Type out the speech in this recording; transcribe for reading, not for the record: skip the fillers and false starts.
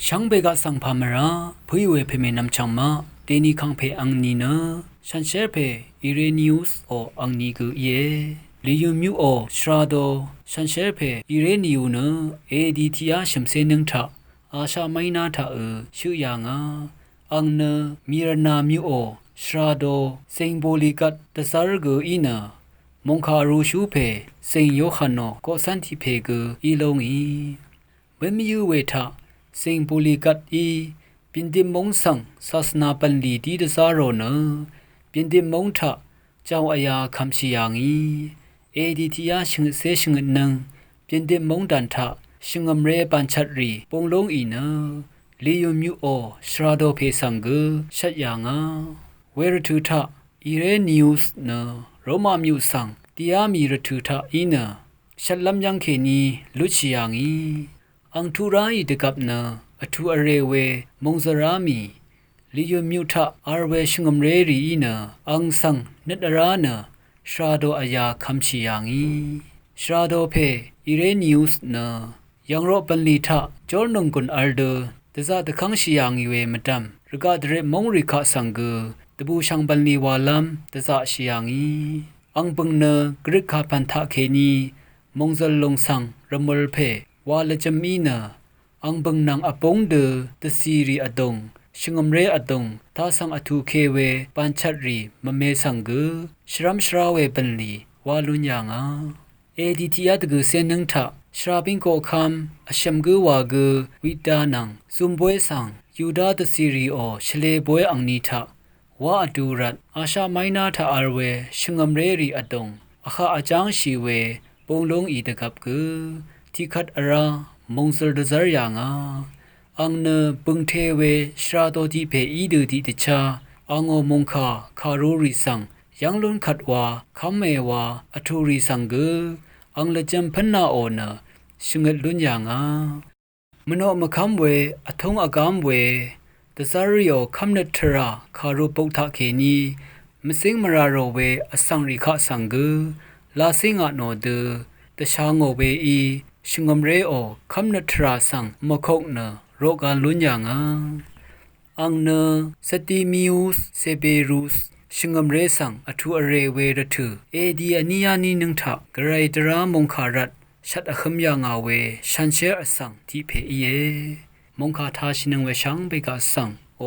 ช่างเบกะสังพามราผู้อยู่เพเมนำช่างมาเตนีคังเพอังนีนะฉันเชื่อเพอิเรนิอุสโออังนีกูเยลียูมิวโอชราโดฉันเชื่อเพอิเรนิอูนะเอดีทีอาชิมเซนึงทะอาชาไม่นาทะชื่อยางอังเนมีรนามิวโอชราโดเซงโบลิกัตตะซาร์กูอีนะมงคารูชูเพเซงโยฮันโนก็สันติเพกูอีลงอีเมื่อมีอยู่เวทะเซงโบลิกัตอีปินดิมงสังศาสนาปันลีดีตะซาโรเนปินดิมงทะเจ้าอายาคำชิยางอีเอดีทีอาชิงเซชิงนังปินดิมงดันทะชิงอมเรปันชัดรีปงลงอีเนลียูมิวโอชราโดเพสังกูชัดยางเวรทุทะอีเรนิอุสเนโรมามิวสังติอามีรทุทะอีเนชัดลำยังเคนีลุชิยางอีอังทุราอีเดกับเนอทุอเรเวมงซรามีลิยูมิวทะอาร์เวชิงอมเรรีอีเนอังสังเนตราเนชราโดอายาคำชิยางอีชราโดเพอีเรนิอุสเนยังรอปันลีทะจอร์นงกุนอัลเดตซาตะคังชิยางอีเวมดัมรกาดเรมงริคาสังกูตบูชังปันลีวาลัมตซาชิยางอีอังปงเนกริกาพันทะเคนีมงซลลงสังรมลเพวาลจมีเนอังบังนางอปงเดตซีรีอดงชิงอมเรอดงทาสังอทูเคเวปันชัดรีมเมสังกูชรัมชราเวปันลีวาลุญญางเอดีทีอาตกูเซนึงทะชราบิงโกคัมอชัมกูวากูวิดานังซุมบวยสังยูดาตซีรีโอชเลบวยอังนีทะวาอดูรัตอาชาไมนาทะอาร์เวชิงอมเรรีอดงอาคาอาจางชีเวปงลงอีตกับกูที่คัดอรามงสลดซาร์ยางอังเนปุงเทเวชราโตจิเพอีดูดิติชาอังโอมงคาคารูริสังยังลุนขัดวาคำเมวาอทูริสังกูอังเลจัมพันนาโอนะชิงลุนยางมโนมคำเวอทงอากามเวตซาริโอคำเนตราคารูปุกทะเคนีมสิงมราโรเวอสังริคะสังกูลาสิงะโนเดตชางโอเวอีชิงอมเรโอคำนัทราสังมะคกเนโรกาลุญญางอังเนสติมิอุสเซเบรุสชิงอมเรสังอทุอเรเวรทุเอดีอานิยานีนึงทะกไรตรามงคารัตชัดอคมยางาเวชันเชอสังที่เพเยมงคาทาชินังเวชังเบกาสังโอ